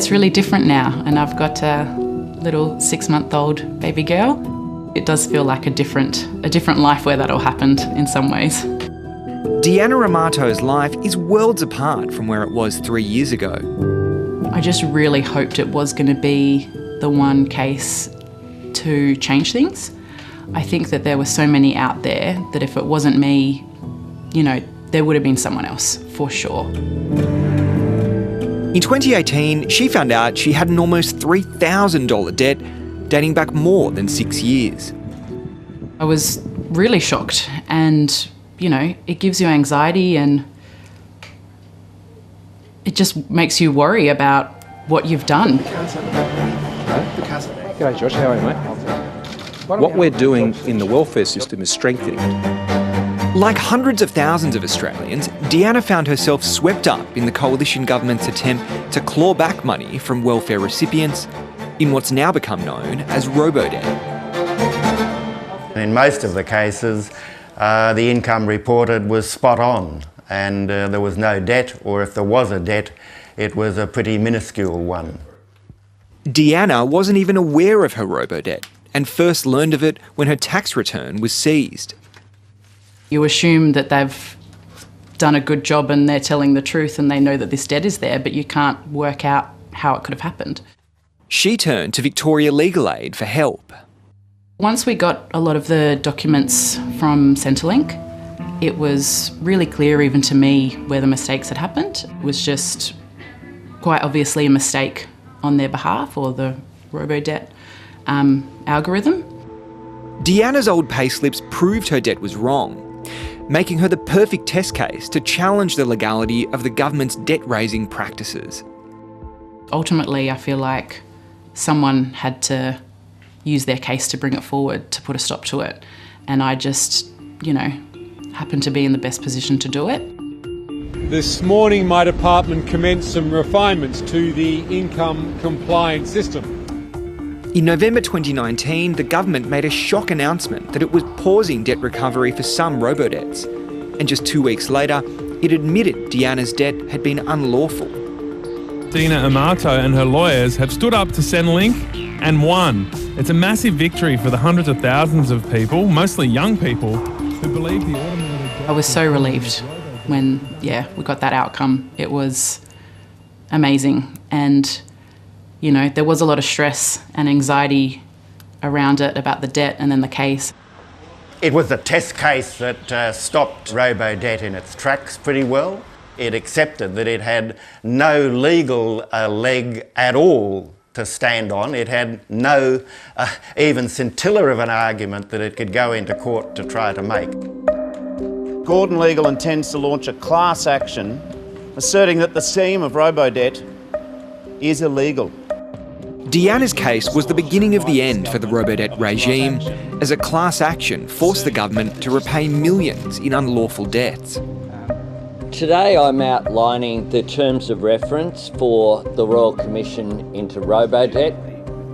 it's really different now, and I've got a little 6-month-old baby girl. It does feel like a different life where that all happened in some ways. Deanna Amato's life is worlds apart from where it was 3 years ago. I just really hoped it was going to be the one case to change things. I think that there were so many out there that if it wasn't me, you know, there would have been someone else, for sure. In 2018, she found out she had an almost $3,000 debt dating back more than 6 years. I was really shocked, and, you know, it gives you anxiety and it just makes you worry about what you've done. G'day Josh, how are you, mate? What we're doing in the welfare system is strengthening it. Like hundreds of thousands of Australians, Deanna found herself swept up in the coalition government's attempt to claw back money from welfare recipients in what's now become known as robo-debt. In most of the cases, the income reported was spot on, and there was no debt, or if there was a debt, it was a pretty minuscule one. Deanna wasn't even aware of her robo-debt and first learned of it when her tax return was seized. You assume that they've done a good job and they're telling the truth and they know that this debt is there, but you can't work out how it could have happened. She turned to Victoria Legal Aid for help. Once we got a lot of the documents from Centrelink, it was really clear even to me where the mistakes had happened. It was just quite obviously a mistake on their behalf, or the robo-debt algorithm. Deanna's old payslips proved her debt was wrong, making her the perfect test case to challenge the legality of the government's debt-raising practices. Ultimately, I feel like someone had to use their case to bring it forward, to put a stop to it. And I just, you know, happened to be in the best position to do it. This morning, my department commenced some refinements to the income compliance system. In November 2019, the government made a shock announcement that it was pausing debt recovery for some robo-debts. And just 2 weeks later, it admitted Deanna's debt had been unlawful. Deanna Amato and her lawyers have stood up to Centrelink and won. It's a massive victory for the hundreds of thousands of people, mostly young people, who believe the automated... I was so relieved when, we got that outcome. It was amazing. And, you know, there was a lot of stress and anxiety around it, about the debt and then the case. It was a test case that stopped robo-debt in its tracks pretty well. It accepted that it had no legal leg at all to stand on. It had no even scintilla of an argument that it could go into court to try to make. Gordon Legal intends to launch a class action asserting that the scheme of robo-debt is illegal. Deanna's case was the beginning of the end for the robo-debt regime, as a class action forced the government to repay millions in unlawful debts. Today I'm outlining the terms of reference for the Royal Commission into robo-debt.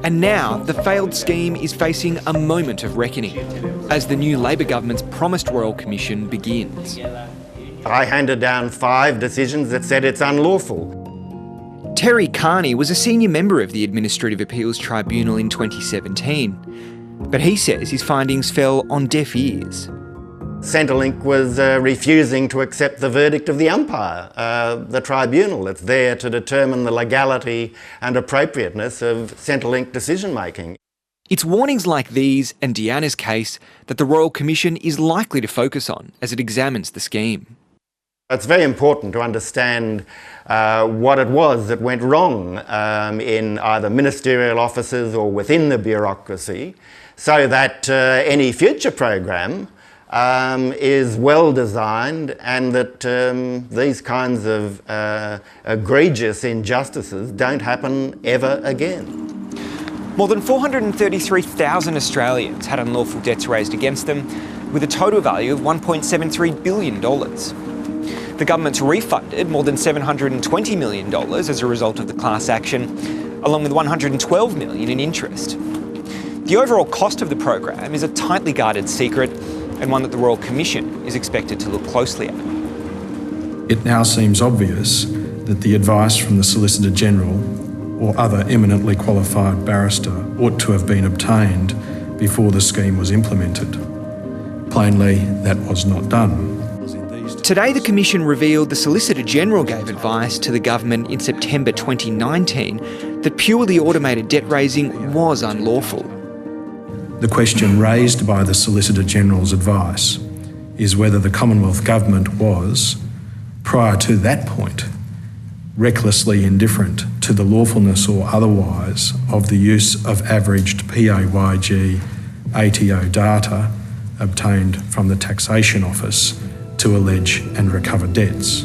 And now the failed scheme is facing a moment of reckoning as the new Labor government's promised Royal Commission begins. I handed down 5 decisions that said it's unlawful. Terry Carney was a senior member of the Administrative Appeals Tribunal in 2017, but he says his findings fell on deaf ears. Centrelink was refusing to accept the verdict of the umpire, the tribunal that's there to determine the legality and appropriateness of Centrelink decision-making. It's warnings like these and Deanna's case that the Royal Commission is likely to focus on as it examines the scheme. It's very important to understand what it was that went wrong in either ministerial offices or within the bureaucracy, so that any future program is well designed, and that these kinds of egregious injustices don't happen ever again. More than 433,000 Australians had unlawful debts raised against them, with a total value of $1.73 billion. The government's refunded more than $720 million as a result of the class action, along with $112 million in interest. The overall cost of the program is a tightly guarded secret, and one that the Royal Commission is expected to look closely at. It now seems obvious that the advice from the Solicitor General or other eminently qualified barrister ought to have been obtained before the scheme was implemented. Plainly, that was not done. Today, the Commission revealed the Solicitor General gave advice to the government in September 2019 that purely automated debt raising was unlawful. The question raised by the Solicitor General's advice is whether the Commonwealth Government was, prior to that point, recklessly indifferent to the lawfulness or otherwise of the use of averaged PAYG ATO data obtained from the Taxation Office to allege and recover debts.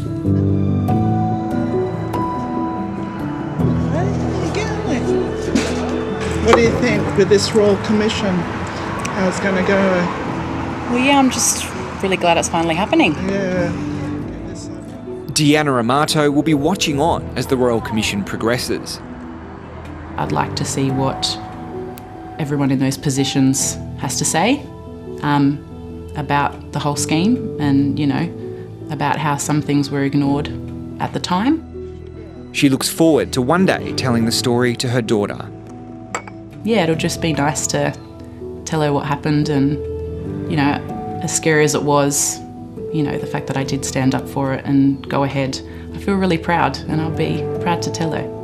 What do you think with this Royal Commission? How it's going to go? Well, yeah, I'm just really glad it's finally happening. Yeah. Deanna Amato will be watching on as the Royal Commission progresses. I'd like to see what everyone in those positions has to say about the whole scheme and, you know, about how some things were ignored at the time. She looks forward to one day telling the story to her daughter. Yeah, it'll just be nice to tell her what happened and, you know, as scary as it was, you know, the fact that I did stand up for it and go ahead, I feel really proud and I'll be proud to tell her.